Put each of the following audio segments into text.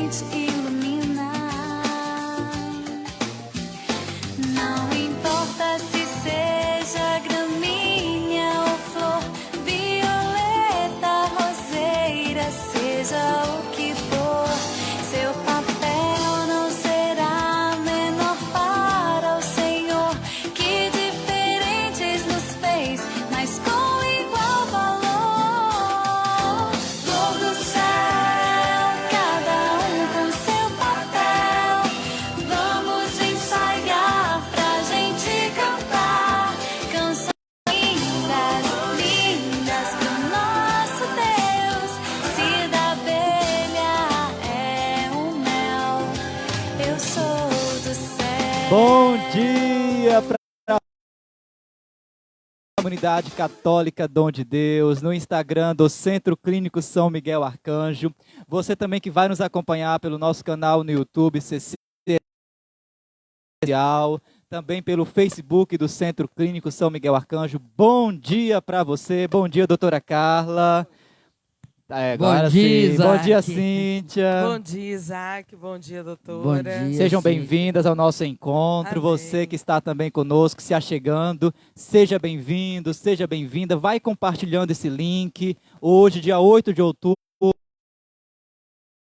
gente iluminar. Não importa se seja gramínea ou flor, violeta, roseira, seja o que for, seu papel não será menor para o Senhor, que diferentes nos fez, mas com igual valor. Flor do céu, cada um com seu papel, vamos ensaiar pra gente cantar canções lindas, lindas pro nosso Deus. Se da abelha é o mel, eu sou do céu. Bom dia para a comunidade católica Dom de Deus, no Instagram do Centro Clínico São Miguel Arcanjo. Você também que vai nos acompanhar pelo nosso canal no YouTube, CC, também pelo Facebook do Centro Clínico São Miguel Arcanjo. Bom dia para você, bom dia, doutora Carla. Agora Bom dia, sim. Bom dia, Isaac. Cíntia. Bom dia, Isaac. Bom dia, doutora. Bom dia. Sejam Sim. bem-vindas ao nosso encontro. Amém. Você que está também conosco, se achegando, seja bem-vindo, seja bem-vinda. Vai compartilhando esse link. Hoje, dia 8 de outubro,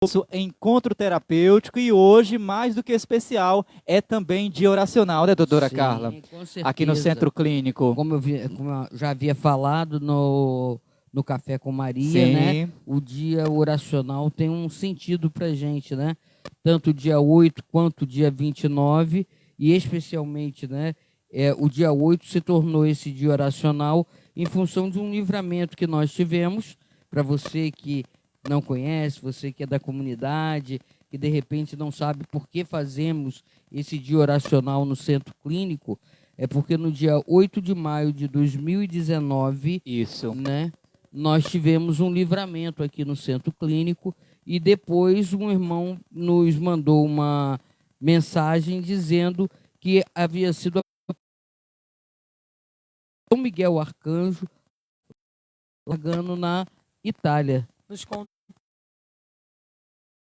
nosso encontro terapêutico, e hoje, mais do que especial, é também dia oracional, né, doutora Sim, Carla? com certeza. Aqui no Centro Clínico. Como eu já havia falado no Café com Maria, Sim. né? O dia oracional tem um sentido pra gente, né? Tanto o dia 8 quanto o dia 29, e especialmente, né? O dia 8 se tornou esse dia oracional em função de um livramento que nós tivemos. Para você que não conhece, você que é da comunidade, que de repente não sabe por que fazemos esse dia oracional no Centro Clínico, é porque no dia 8 de maio de 2019, Isso. né, nós tivemos um livramento aqui no Centro Clínico, e depois um irmão nos mandou uma mensagem dizendo que havia sido São Miguel Arcanjo largando na Itália. Nos conta.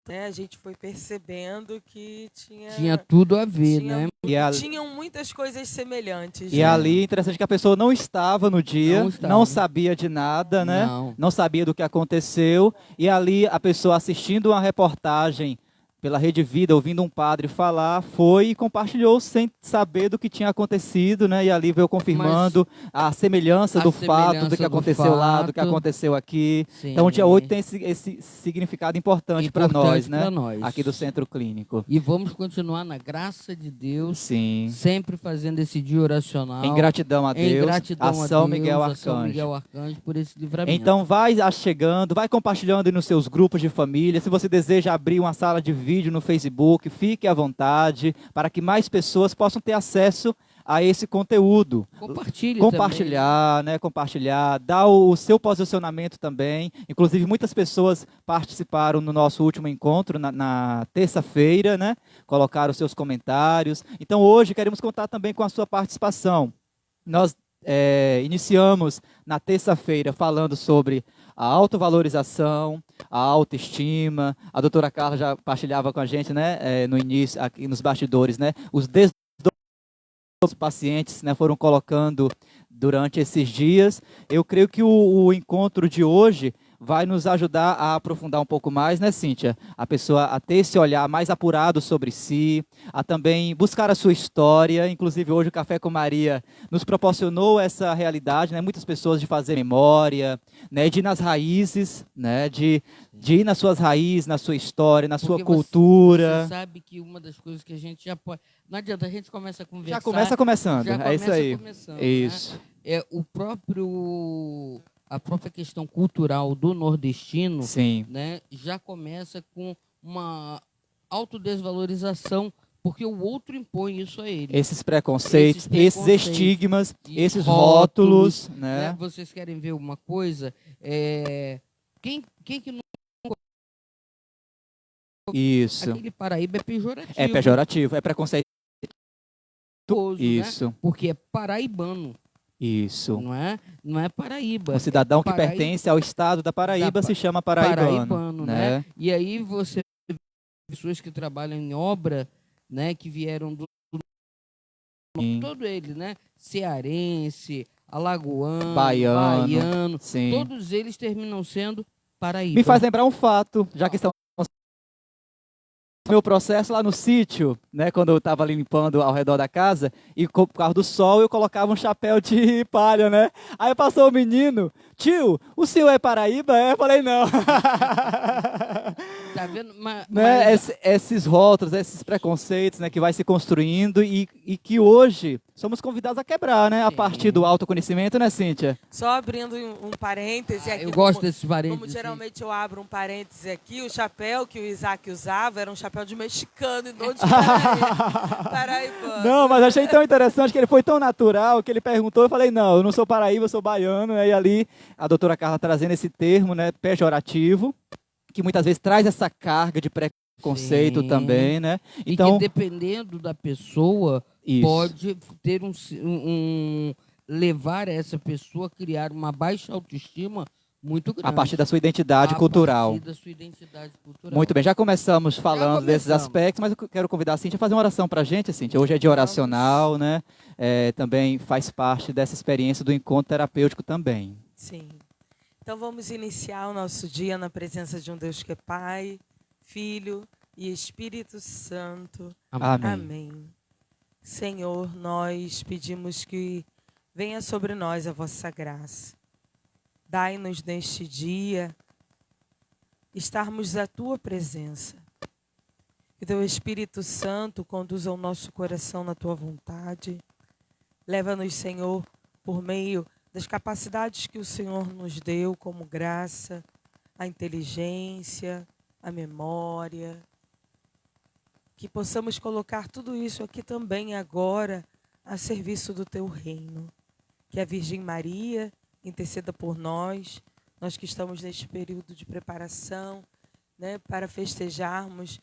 A gente foi percebendo que Tinha tudo a ver, tinha- né? tinham muitas coisas semelhantes. E né? ali, interessante que a pessoa não estava no dia, Não estava. não sabia de nada, né? Não. Sabia do que aconteceu. E ali, a pessoa assistindo uma reportagem pela Rede Vida, ouvindo um padre falar, foi e compartilhou sem saber do que tinha acontecido, né? E ali veio confirmando a semelhança do fato, do que aconteceu lá, do que aconteceu aqui. Sim. Então, o dia 8 tem esse significado importante para nós, né? pra nós. Aqui do Centro Clínico. E vamos continuar na graça de Deus, Sim. sempre fazendo esse dia oracional. Em gratidão a Em Deus, gratidão a São Miguel a São Arcanjo. Miguel Arcanjo por esse livramento. Então vai chegando, vai compartilhando aí nos seus grupos de família. Se você deseja abrir uma sala de vídeo no Facebook, fique à vontade para que mais pessoas possam ter acesso a esse conteúdo. Compartilhar, né? Compartilhar, dar o seu posicionamento também. Inclusive, muitas pessoas participaram no nosso último encontro, na terça-feira, né? Colocaram os seus comentários. Então, hoje, queremos contar também com a sua participação. Nós iniciamos na terça-feira falando sobre a autovalorização, a autoestima. A doutora Carla já partilhava com a gente, né, no início, aqui nos bastidores, né, os pacientes, né, foram colocando durante esses dias. Eu creio que o encontro de hoje vai nos ajudar a aprofundar um pouco mais, né, Cíntia? A pessoa a ter esse olhar mais apurado sobre si, a também buscar a sua história. Inclusive, hoje o Café com Maria nos proporcionou essa realidade, né? Muitas pessoas de fazer memória, né? De ir nas raízes, né? De ir nas suas raízes, na sua história, na sua cultura. Você sabe que uma das coisas que a gente já pode... Não adianta, a gente começa a conversar... Já começa começando, já é isso aí. Isso. Né? A própria questão cultural do nordestino, Sim. né, já começa com uma autodesvalorização, porque o outro impõe isso a ele. Esses preconceitos, esses estigmas, esses rótulos, né? Vocês querem ver uma coisa? Quem que não... Isso. Aquele Paraíba é pejorativo. É pejorativo, é preconceito. Isso. Né? Porque é paraibano. Isso. Não é Paraíba. Um cidadão que pertence ao estado da Paraíba se chama paraibano. Né? E aí você pessoas que trabalham em obra, né, que vieram do Sim. todo ele, né, cearense, alagoano, Baiano, baiano, sim. todos eles terminam sendo Paraíba. Me faz lembrar um fato, já que estamos meu processo lá no sítio, né, quando eu estava limpando ao redor da casa, e por causa do sol eu colocava um chapéu de palha, né? Aí passou o menino, tio, o senhor é Paraíba? Eu falei, não. Tá vendo? Né, esses rótulos, esses preconceitos, né, que vai se construindo e que hoje somos convidados a quebrar, né, a Sim. partir do autoconhecimento, né, Cíntia? Só abrindo um parêntese aqui. eu gosto como- desses parênteses. Como geralmente eu abro um parêntese aqui, o chapéu que o Isaac usava era um chapéu de mexicano e não de paraibano. Não, mas achei tão interessante que ele foi tão natural que ele perguntou, eu falei, não, eu não sou paraíba, eu sou baiano, né? E ali a doutora Carla trazendo esse termo, né, pejorativo, que muitas vezes traz essa carga de preconceito Sim. também, né? E Então, que dependendo da pessoa, isso. pode ter levar essa pessoa a criar uma baixa autoestima muito grande. A partir da sua identidade cultural. A partir da sua identidade cultural. Muito bem, já começamos falando desses começamos. aspectos, mas eu quero convidar a Cíntia a fazer uma oração para a gente, Cíntia. Hoje é dia oracional, né? Também faz parte dessa experiência do encontro terapêutico também. Sim. Então vamos iniciar o nosso dia na presença de um Deus que é Pai, Filho e Espírito Santo. Amém. Amém. Senhor, nós pedimos que venha sobre nós a vossa graça. Dai-nos neste dia estarmos à tua presença. Que teu Espírito Santo conduza o nosso coração na tua vontade. Leva-nos, Senhor, por meio das capacidades que o Senhor nos deu como graça, a inteligência, a memória. Que possamos colocar tudo isso aqui também agora a serviço do teu reino. Que a Virgem Maria interceda por nós que estamos neste período de preparação, né, para festejarmos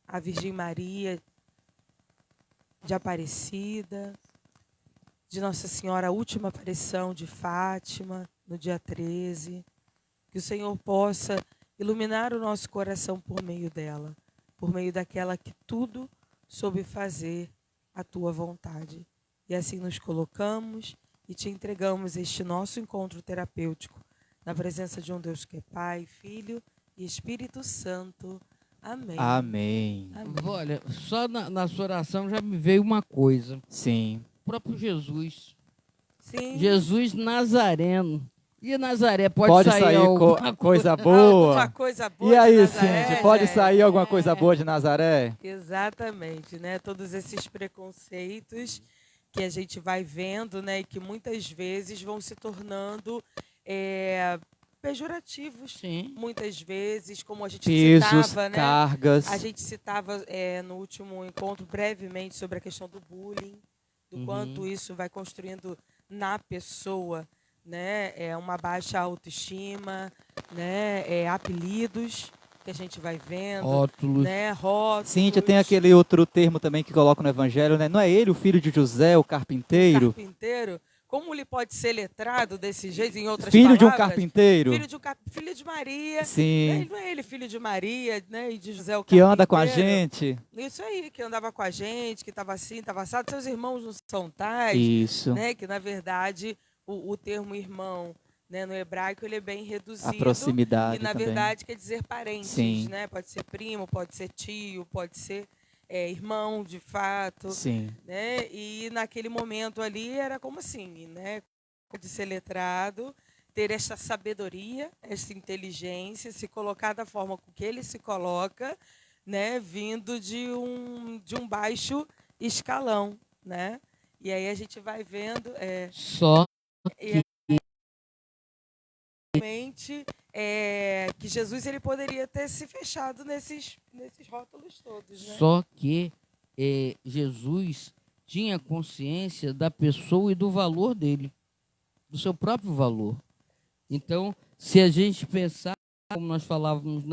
a Virgem Maria de Aparecida, de Nossa Senhora, a última aparição de Fátima, no dia 13. Que o Senhor possa iluminar o nosso coração por meio dela, por meio daquela que tudo soube fazer a tua vontade. E assim nos colocamos e te entregamos este nosso encontro terapêutico na presença de um Deus que é Pai, Filho e Espírito Santo. Amém. Amém. Amém. Olha, só na sua oração já me veio uma coisa. Sim. O próprio Jesus. Sim. Jesus Nazareno. E Nazaré Pode sair alguma coisa Alguma boa. coisa boa E aí, de Nazaré, Cíntia, pode gente? sair alguma coisa boa de Nazaré? Exatamente, né? Todos esses preconceitos que a gente vai vendo, né? E que muitas vezes vão se tornando pejorativos. Sim. Muitas vezes, como a gente Pesos, citava, né? cargas. A gente citava no último encontro brevemente sobre a questão do bullying, do quanto isso vai construindo na pessoa, né? Uma baixa autoestima, né? Apelidos que a gente vai vendo, Rótulos. né? Rótulos. Cíntia, tem aquele outro termo também que coloca no Evangelho, né? Não é ele o filho de José, o carpinteiro? Carpinteiro. Como ele pode ser letrado desse jeito, em outras Filho de um palavras? carpinteiro? Filho de Maria. Sim. Né? Não é ele filho de Maria, né? E de José o Que carpinteiro. anda com a gente. Isso aí, que andava com a gente, que estava assim, estava assado. Seus irmãos não são tais. Isso. Né? Que, na verdade, o termo irmão, né, no hebraico, ele é bem reduzido. A proximidade E, na também. verdade, quer dizer parentes. Sim. Né? Pode ser primo, pode ser tio, pode ser irmão, de fato. Sim. Né? E naquele momento ali era como assim, né? De ser letrado, ter esta sabedoria, esta inteligência, se colocar da forma com que ele se coloca, né? Vindo de um baixo escalão, né? E aí a gente vai vendo Só realmente que Jesus ele poderia ter se fechado nesses rótulos todos, né? Só que Jesus tinha consciência da pessoa e do valor dele, do seu próprio valor. Então, se a gente pensar, como nós falávamos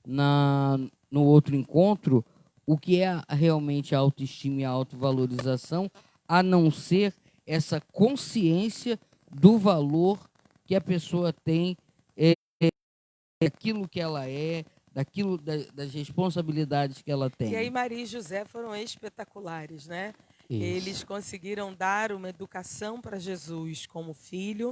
no outro encontro, o que é realmente a autoestima e a autovalorização, a não ser essa consciência do valor que a pessoa tem, daquilo que ela é, daquilo, das responsabilidades que ela tem. E aí Maria e José foram espetaculares, né? Isso. Eles conseguiram dar uma educação para Jesus como filho.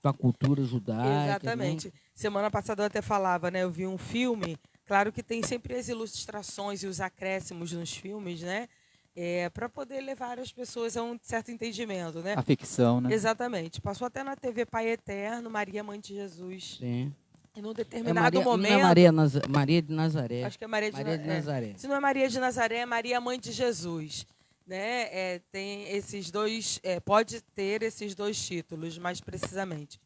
Com a cultura judaica. Exatamente. Né? Semana passada eu até falava, né? Eu vi um filme, claro que tem sempre as ilustrações e os acréscimos nos filmes, né? Para poder levar as pessoas a um certo entendimento, né? A ficção, né? Exatamente. Passou até na TV Pai Eterno, Maria, Mãe de Jesus. Sim. E num determinado momento... Não é Maria de Nazaré. Acho que é Maria de Nazaré. Se não é Maria de Nazaré, é Maria, Mãe de Jesus. Né? Tem esses dois, pode ter esses dois títulos, mais precisamente.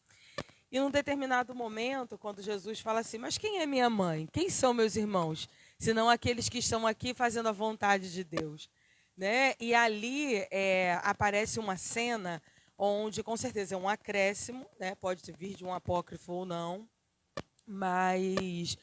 E num determinado momento, quando Jesus fala assim, mas quem é minha mãe? Quem são meus irmãos? Senão aqueles que estão aqui fazendo a vontade de Deus. Né? E ali aparece uma cena onde, com certeza, é um acréscimo, né? Pode vir de um apócrifo ou não, mas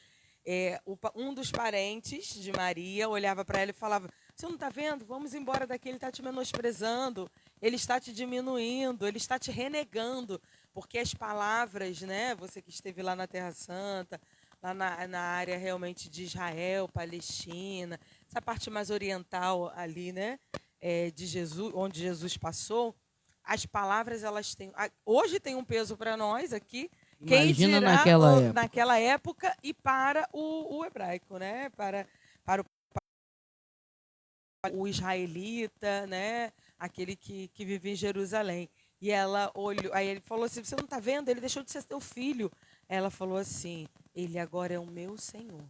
um dos parentes de Maria olhava para ela e falava, você não está vendo? Vamos embora daqui, ele está te menosprezando, ele está te diminuindo, ele está te renegando, porque as palavras, né? Você que esteve lá na Terra Santa, lá na área realmente de Israel, Palestina, essa parte mais oriental ali, né? De Jesus, onde Jesus passou, as palavras elas têm, hoje tem um peso para nós aqui. Imagina naquela época e para o hebraico, né? Para o israelita, né? Aquele que vive em Jerusalém. E ela olhou, aí ele falou assim, você não está vendo? Ele deixou de ser teu filho. Ela falou assim, ele agora é o meu Senhor.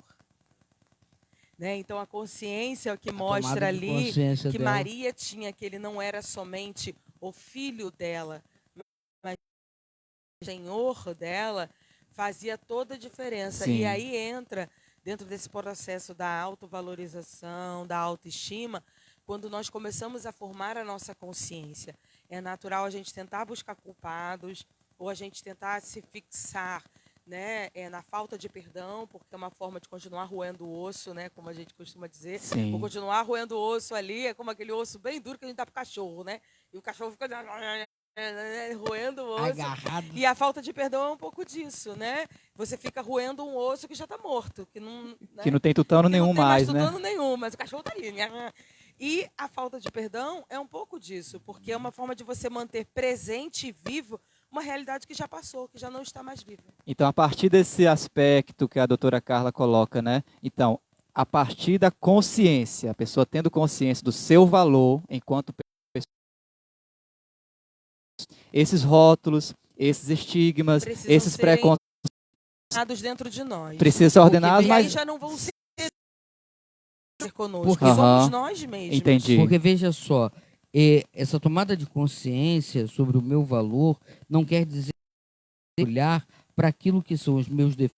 Né? Então a consciência que mostra ali que dela. Maria tinha, que ele não era somente o filho dela, mas o Senhor dela, fazia toda a diferença. Sim. E aí entra, dentro desse processo da autovalorização, da autoestima, quando nós começamos a formar a nossa consciência. É natural a gente tentar buscar culpados, ou a gente tentar se fixar, né, na falta de perdão, porque é uma forma de continuar roendo o osso, né, como a gente costuma dizer. Sim. Ou continuar roendo o osso ali, é como aquele osso bem duro que a gente dá pro cachorro, né? E o cachorro fica roendo o osso. Agarrado. E a falta de perdão é um pouco disso, né? Você fica roendo um osso que já está morto, que não, né? Que não tem tutano nenhum mais, né? Não tem mais tutano nenhum, mas o cachorro está ali. E a falta de perdão é um pouco disso, porque é uma forma de você manter presente e vivo uma realidade que já passou, que já não está mais viva. Então, a partir desse aspecto que a doutora Carla coloca, né? Então, a partir da consciência, a pessoa tendo consciência do seu valor enquanto pessoa, esses rótulos, esses estigmas, Precisam esses serem preconceitos dentro de nós. precisam ser ordenados, E aí mas... já não vão ser conosco, Porque somos nós mesmos. Entendi. Porque veja só, essa tomada de consciência sobre o meu valor não quer dizer olhar para aquilo que são os meus defeitos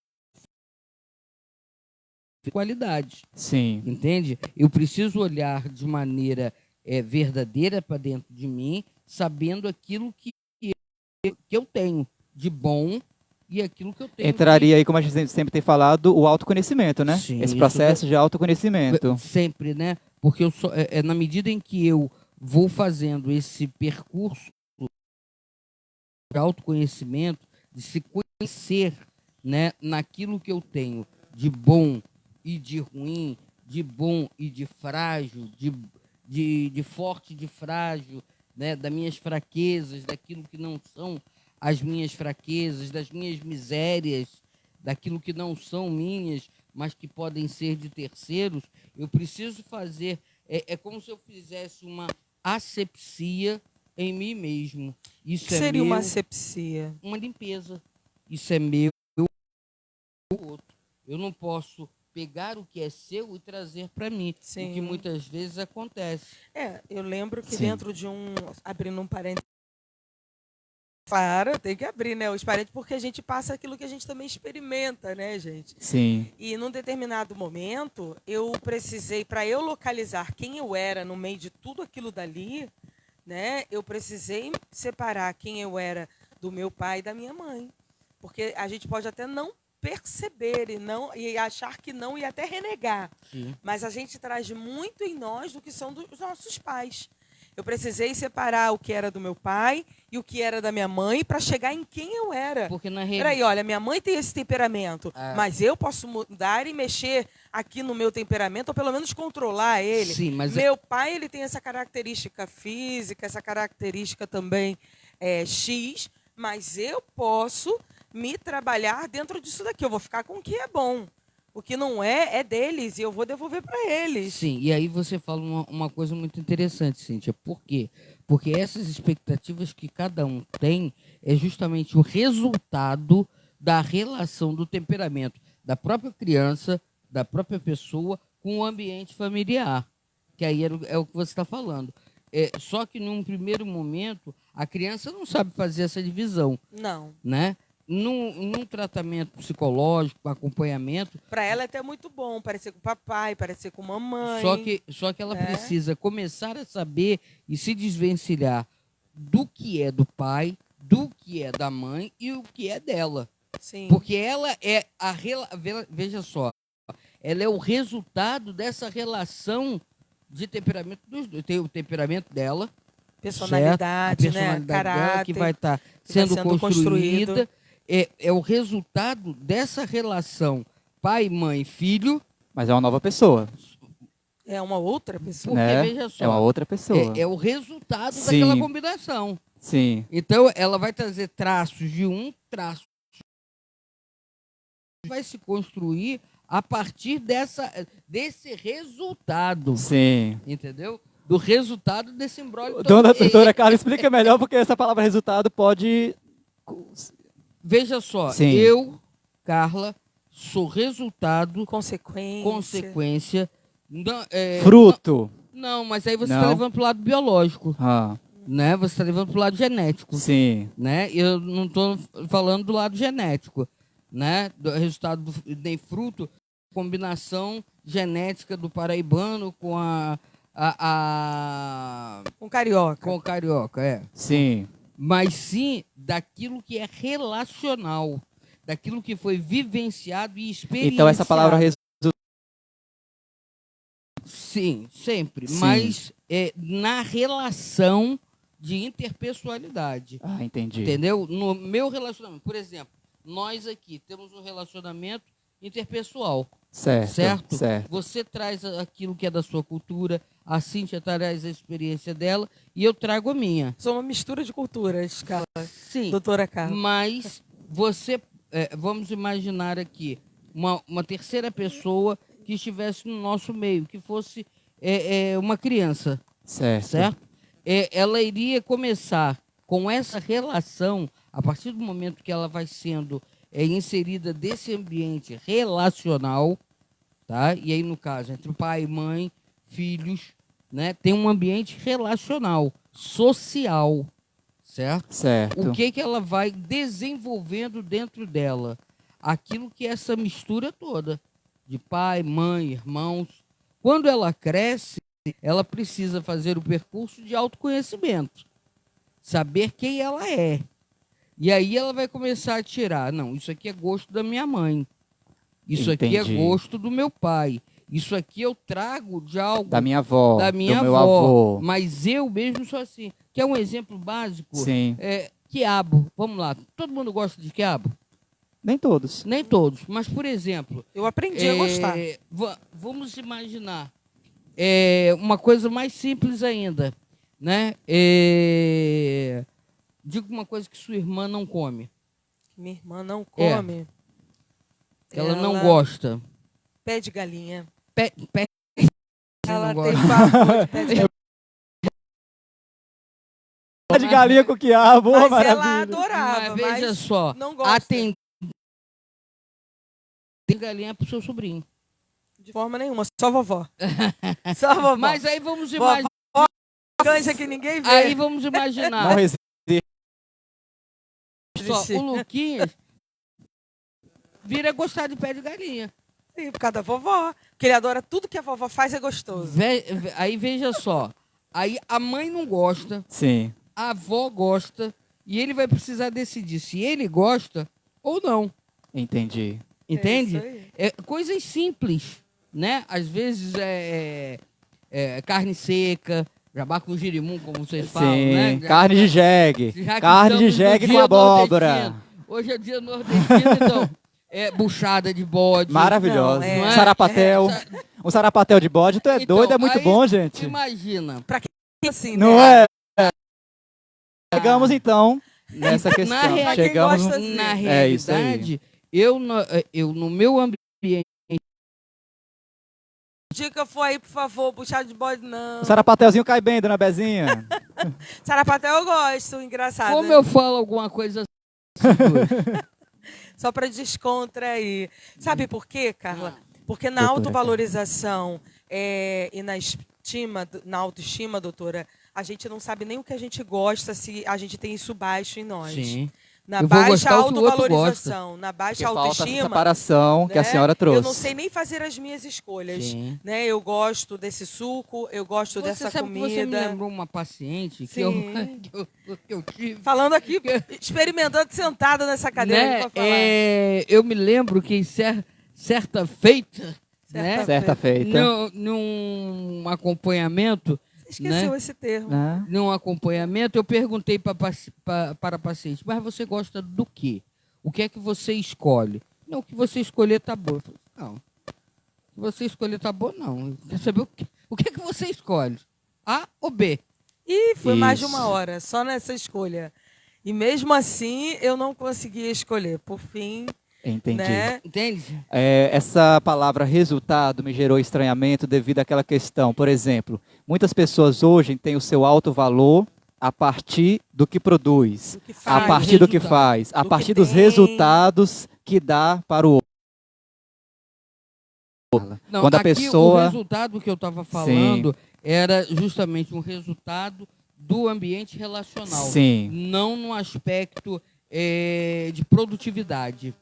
e qualidades. Sim. Entende? Eu preciso olhar de maneira verdadeira para dentro de mim, sabendo aquilo que eu tenho de bom e aquilo que eu tenho Entraria aí, como a gente sempre tem falado, o autoconhecimento, né? Sim, esse processo de autoconhecimento. sempre, né? Porque eu na medida em que eu vou fazendo esse percurso de autoconhecimento, de se conhecer, né, naquilo que eu tenho de bom e de ruim, de bom e de frágil, de forte e de frágil, né, das minhas fraquezas, daquilo que não são as minhas fraquezas, das minhas misérias, daquilo que não são minhas, mas que podem ser de terceiros, eu preciso fazer, é como se eu fizesse uma asepsia em mim mesmo. Isso que seria meu, uma asepsia? uma limpeza. Isso é meu, outro. Eu não posso pegar o que é seu e trazer para mim, Sim. o que muitas vezes acontece. Eu lembro que Sim. dentro de abrindo um parênteses, claro, tem que abrir, né, os parênteses, porque a gente passa aquilo que a gente também experimenta, né, gente? Sim. E num determinado momento, eu precisei, para eu localizar quem eu era no meio de tudo aquilo dali, né, eu precisei separar quem eu era do meu pai e da minha mãe. Porque a gente pode até não perceber e achar que não e até renegar. Sim. Mas a gente traz muito em nós do que são dos nossos pais. Eu precisei separar o que era do meu pai e o que era da minha mãe para chegar em quem eu era. Porque na Peraí, realidade. olha, minha mãe tem esse temperamento, mas eu posso mudar e mexer aqui no meu temperamento, ou pelo menos controlar ele. Sim, mas Meu pai, ele tem essa característica física, essa característica também X, mas eu posso me trabalhar dentro disso daqui. Eu vou ficar com o que é bom. O que não é deles e eu vou devolver para eles. Sim, e aí você fala uma coisa muito interessante, Cíntia. Por quê? Porque essas expectativas que cada um tem é justamente o resultado da relação do temperamento da própria criança, da própria pessoa com o ambiente familiar. Que aí é o que você está falando. Só que num primeiro momento, a criança não sabe fazer essa divisão. Não. Né? Num tratamento psicológico, acompanhamento. Para ela é até muito bom parecer com o papai, parecer com a mamãe. Só que ela precisa começar a saber e se desvencilhar do que é do pai, do que é da mãe e o que é dela. Sim. Porque ela é veja só, ela é o resultado dessa relação de temperamento dos dois. Tem o temperamento dela, personalidade, certo? A personalidade caráter, dela que vai estar vai sendo sendo construída. É o resultado dessa relação pai, mãe, filho. Mas é uma nova pessoa. É uma outra pessoa. Porque, Né? veja só, É uma outra pessoa. É o resultado Sim. daquela combinação. Sim. Então, ela vai trazer traços de um traço. Vai se construir a partir desse resultado. Sim. Entendeu? Do resultado desse imbróglio. Doutora Carla, explica melhor, porque essa palavra resultado pode... Veja só, Sim. eu, Carla, sou resultado, Consequência. Fruto. Não, mas aí você Não. está levando para o lado biológico. Ah, Né? Você está levando para o lado genético. sim. Né? Eu não estou falando do lado genético. Né? Do resultado nem fruto, combinação genética do paraibano com Com carioca. com o carioca, Sim. mas sim daquilo que é relacional, daquilo que foi vivenciado e experienciado. Então essa palavra resultado. Sim, sempre, Sim. mas na relação de interpessoalidade. Ah, entendi. Entendeu? No meu relacionamento, por exemplo, nós aqui temos um relacionamento interpessoal. Certo. Você traz aquilo que é da sua cultura, a Cíntia traz a experiência dela e eu trago a minha. Sou uma mistura de culturas, Carla. Sim, Doutora Carla. mas você, vamos imaginar aqui, uma terceira pessoa que estivesse no nosso meio, que fosse uma criança, certo? Ela iria começar com essa relação, a partir do momento que ela vai sendo inserida desse ambiente relacional, tá? E aí, no caso, entre pai, mãe, filhos, né? Tem um ambiente relacional, social, certo? O que ela vai desenvolvendo dentro dela? Aquilo que é essa mistura toda, de pai, mãe, irmãos. Quando ela cresce, ela precisa fazer o percurso de autoconhecimento, saber quem ela é. E aí ela vai começar a tirar, não, isso aqui é gosto da minha mãe, isso aqui é gosto do meu pai, isso aqui eu trago de algo da minha avó, do meu avô. Mas eu mesmo sou assim. Que é um exemplo básico. Sim. Quiabo, vamos lá, todo mundo gosta de quiabo? Nem todos. Nem todos, mas por exemplo... Eu aprendi a gostar. Vamos imaginar uma coisa mais simples ainda, né? Diga uma coisa que sua irmã não come. Minha irmã não come. Ela não gosta. Pé de galinha. Pé Ela não tem gosta. pavor de pé de galinha. Pé de galinha com quiabo, Mas maravilha. ela adorava. Mas veja só, não gosta. tem galinha pro seu sobrinho. De forma nenhuma, só vovó. Só vovó. Mas aí vamos imaginar. Canja que ninguém vê. Aí vamos imaginar. Não resiste. Só, o Luquinhas vira gostar de pé de galinha. Sim, por causa da vovó. Porque ele adora tudo que a vovó faz, é gostoso. Aí veja só. Aí a mãe não gosta, Sim. a avó gosta, e ele vai precisar decidir se ele gosta ou não. Entendi. Entende? isso aí. Coisas simples, né? Às vezes carne seca, Jabá com girimum, como vocês falam, né? Sim, carne de jegue. Já que Carne de estamos no jegue com dia abóbora. nordestino. Hoje é dia nordestino, então, buchada de bode. Maravilhoso. Não, é. Um sarapatel. Um sarapatel de bode. Tu é Então, doido, é muito aí, bom, gente. Imagina. Assim, Não né? é? Chegamos, então, nessa questão. Na rea- Chegamos gosta no... assim. Na É isso aí. realidade, eu no meu ambiente, Dica foi aí, por favor, puxar de bode, não. O sarapatelzinho cai bem, dona Bezinha. Sarapatel eu gosto, engraçado. como eu falo alguma coisa assim, Só para descontrair. Sabe por quê, Carla? Porque na Doutora, autovalorização e na autoestima, doutora, a gente não sabe nem o que a gente gosta se a gente tem isso baixo em nós. sim. Na Eu vou baixa gostar o que o outro autovalorização, na baixa Porque falta essa autoestima, separação que a né, senhora trouxe. eu não sei nem fazer as minhas escolhas. Sim. Né? Eu gosto desse suco, eu gosto dessa Você sabe que você me comida. lembrou uma paciente que Sim. que eu tive. Falando aqui, experimentando sentada nessa cadeira. Né? Pra falar. Eu me lembro que certa feita, né? Certa feita. Num acompanhamento, Você esqueceu esse termo. Né? eu perguntei para a paciente, mas você gosta do quê? O que é que você escolhe? Não, o que você escolher tá bom. Eu falei, não, o que você escolher tá bom, não. Quer saber o que é que você escolhe? A ou B? E foi mais de Isso. uma hora, só nessa escolha. E mesmo assim, eu não conseguia escolher. Por fim, Entendi. né? Entende? Essa palavra resultado me gerou estranhamento devido àquela questão. Por exemplo, muitas pessoas hoje têm o seu alto valor a partir do que produz, Do que a faz, partir do que resultado. faz, a Do que partir dos tem. resultados que dá para o outro. Não, Quando a aqui pessoa... o resultado que eu estava falando era justamente um resultado do ambiente relacional. Sim, Não no aspecto de produtividade.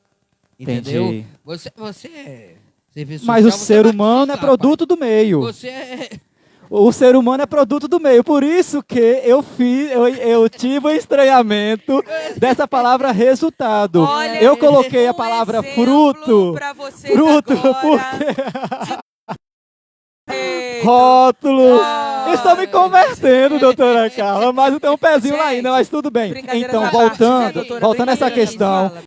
Entendeu? entendi. Você é serviço Mas o social, você ser vai humano é precisar, produto do meio. pai. Você é... O ser humano é produto do meio. Por isso que eu tive um estranhamento dessa palavra resultado. Olha, Eu coloquei a um palavra exemplo fruto. pra vocês Fruto, agora. Rótulo. Ah, Estou me convertendo, doutora Carla, mas eu tenho um pezinho lá ainda, mas tudo bem. Brincadeiras Então, à parte, né, doutora? voltando a essa Brincadeiras, questão, fala.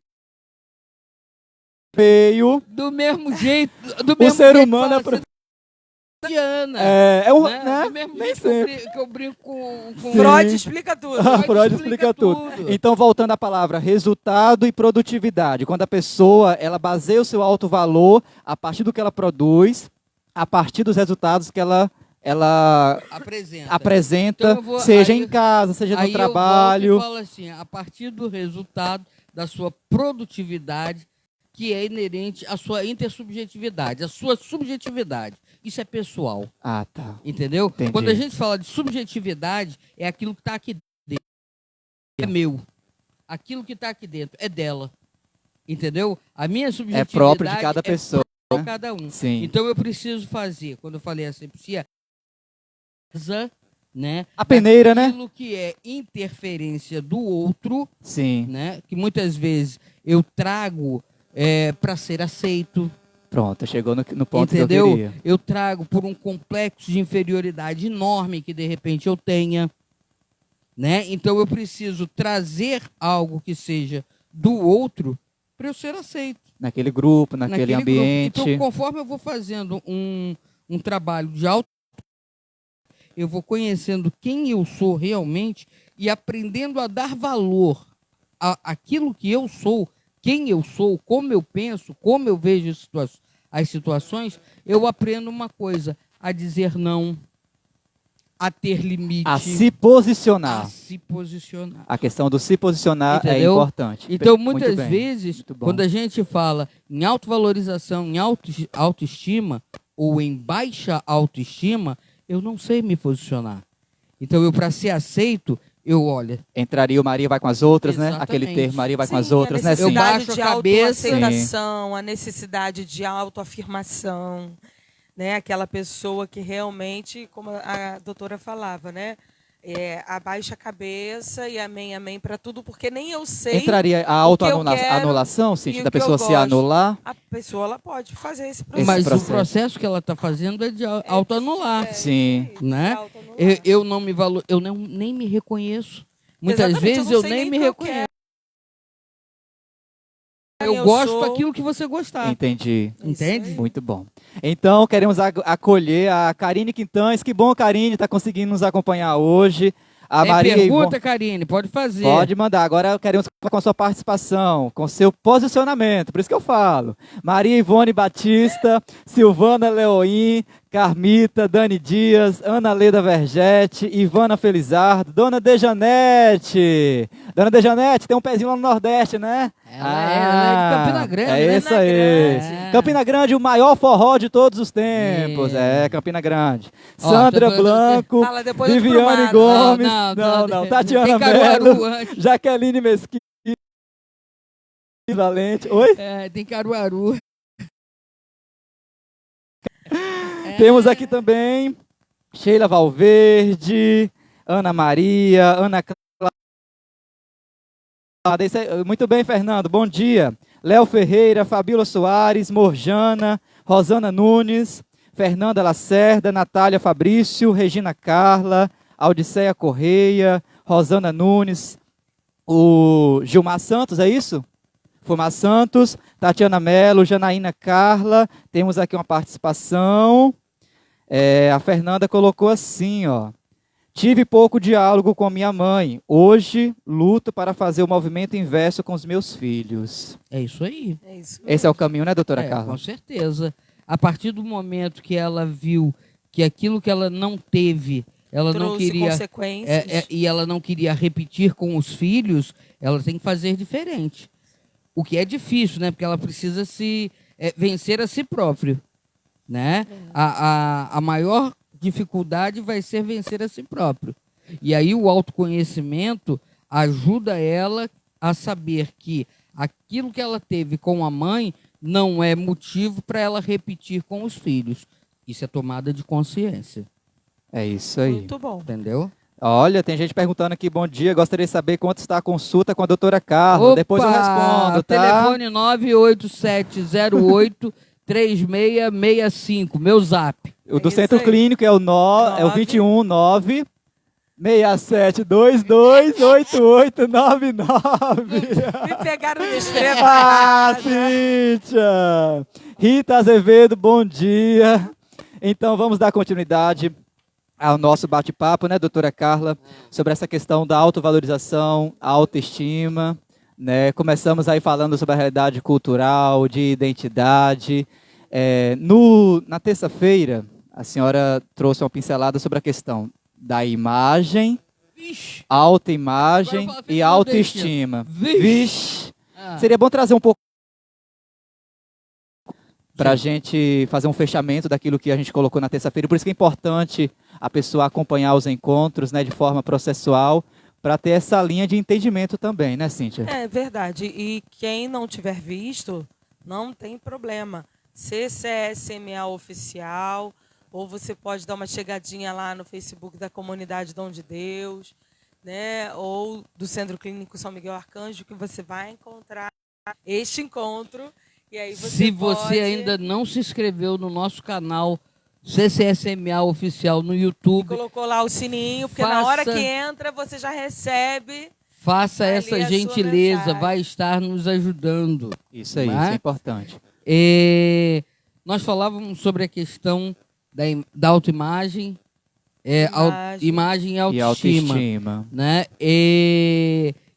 meio, Do mesmo jeito... Do o mesmo ser jeito humano é... fala, Diana, né? do mesmo Nem jeito sempre. que eu brinco com Sim. Freud explica tudo. Freud explica tudo. Então, voltando à palavra resultado e produtividade. Quando a pessoa ela baseia o seu alto valor a partir do que ela produz, a partir dos resultados que ela apresenta, Então, eu vou- seja aí- em casa, seja Aí no trabalho. eu volto e falo assim, a partir do resultado da sua produtividade, que é inerente à sua intersubjetividade, à sua subjetividade. Isso é pessoal, Ah, tá. entendeu? Entendi. Quando a gente fala de subjetividade, é aquilo que está aqui dentro. É meu. Aquilo que está aqui dentro é dela. Entendeu? A minha subjetividade É próprio de cada pessoa. própria de cada um. Sim. Então eu preciso fazer, quando eu falei asepsia, né? A peneira, né? Aquilo que é interferência do outro, Sim. né? Que muitas vezes eu trago para ser aceito, Pronto, chegou no ponto que entendeu? eu queria. Eu trago por um complexo de inferioridade enorme que de repente eu tenha, né? Então eu preciso trazer algo que seja do outro para eu ser aceito. Naquele grupo, naquele grupo. ambiente. Então, conforme eu vou fazendo um trabalho de auto, eu vou conhecendo quem eu sou realmente e aprendendo a dar valor àquilo que eu sou, quem eu sou, como eu penso, como eu vejo as situações, eu aprendo uma coisa, a dizer não, a ter limite, A se posicionar. a se posicionar. A questão do se posicionar é Entendeu? importante. Então, Muito muitas bem. vezes, Muito bom. quando a gente fala em autovalorização, em autoestima ou em baixa autoestima, eu não sei me posicionar. Então, eu para ser aceito, eu olho. Entraria o Maria vai com as outras, né? Exatamente. Aquele termo, Maria vai com as Sim, outras, né? a Sim. Eu necessidade baixo a de cabeça. autoaceitação, a necessidade de autoafirmação, né? Aquela pessoa que realmente, como a doutora falava, né? Abaixa a cabeça e amém para tudo, porque nem eu sei. Entraria a o que eu autoanulação, quero Cintia, e da o que eu pessoa se gosto. anular? A pessoa ela pode fazer esse processo. Mas processo. o processo que ela está fazendo é de autoanular. Sim. Né? Autoanular. Eu não me eu nem me reconheço. Muitas Exatamente, vezes eu eu não sei nem nem me o que eu reconheço. quero. Eu gosto sou. daquilo que você gostar. Entendi. É isso Entende? aí. Muito bom. Então, queremos acolher a Karine Quintães. Que bom, Karine, está conseguindo nos acompanhar hoje. A Tem Maria pergunta, Karine? Pode fazer. Pode mandar. Agora queremos com a sua participação, com seu posicionamento. Por isso que eu falo. Maria Ivone Batista, Silvana Leoim, Carmita, Dani Dias, Ana Leda Vergete, Ivana Felizardo, Dona Dejanete. Dona Dejanete tem um pezinho lá no Nordeste, né? Ela é de Campina Grande, É né? isso aí. É. Campina Grande, o maior forró de todos os tempos. É. É, Campina Grande. Ó, Sandra tá- Blanco, Fala, depois eu te Viviane promato. Gomes. Não, Não. Tatiana tem Caruaru Mello, antes. Jaqueline Mesquita, Valente. Oi? É, tem Caruaru. Temos aqui também Sheila Valverde, Ana Maria, Ana Clara. Muito bem, Fernando. Bom dia. Léo Ferreira, Fabíola Soares, Morjana, Rosana Nunes, Fernanda Lacerda, Natália Fabrício, Regina Carla, Audiceia Correia, Rosana Nunes, o Gilmar Santos, é isso? Fumar Santos, Tatiana Mello, Janaína Carla, temos aqui uma participação. A Fernanda colocou assim, ó. Tive pouco diálogo com minha mãe. Hoje, luto para fazer o movimento inverso com os meus filhos. É isso aí. É isso. Esse é o caminho, né, doutora Carla? Com certeza. A partir do momento que ela viu que aquilo que ela não teve, ela não Trouxe queria consequências. e ela não queria repetir com os filhos, ela tem que fazer diferente. O que é difícil, né? Porque ela precisa se vencer a si próprio, né? A maior dificuldade vai ser vencer a si próprio. E aí o autoconhecimento ajuda ela a saber que aquilo que ela teve com a mãe não é motivo para ela repetir com os filhos. Isso é tomada de consciência. É isso aí. Muito bom. Entendeu? Olha, tem gente perguntando aqui, bom dia, gostaria de saber quanto está a consulta com a doutora Carla. Depois eu respondo, tá? Telefone 987083665, meu zap. O do É isso Centro aí. Clínico é o 21 9 6722 8899. Me pegaram despreparados. Ah, Cíntia! Rita Azevedo, bom dia. Então, vamos dar continuidade ao nosso bate-papo, né, doutora Carla, sobre essa questão da autovalorização, autoestima, né? Começamos aí falando sobre a realidade cultural, de identidade. Na terça-feira, a senhora trouxe uma pincelada sobre a questão da imagem, Vixe. autoimagem Agora fala e com autoestima. Vixe. Vixe. Ah, Seria bom trazer um pouco para a gente fazer um fechamento daquilo que a gente colocou na terça-feira. Por isso que é importante a pessoa acompanhar os encontros, né, de forma processual, para ter essa linha de entendimento também, né, Cíntia? É verdade. E quem não tiver visto, não tem problema. CCSMA Oficial, ou você pode dar uma chegadinha lá no Facebook da Comunidade Dom de Deus, né? Ou do Centro Clínico São Miguel Arcanjo, que você vai encontrar este encontro. E aí se você ainda não se inscreveu no nosso canal CCSMA Oficial no YouTube, colocou lá o sininho, porque na hora que entra, você já recebe. faça ali essa a sua gentileza, mensagem. vai estar nos ajudando. Isso aí, Não isso é? é importante. Nós falávamos sobre a questão da autoimagem, imagem e E autoestima. autoestima. Né?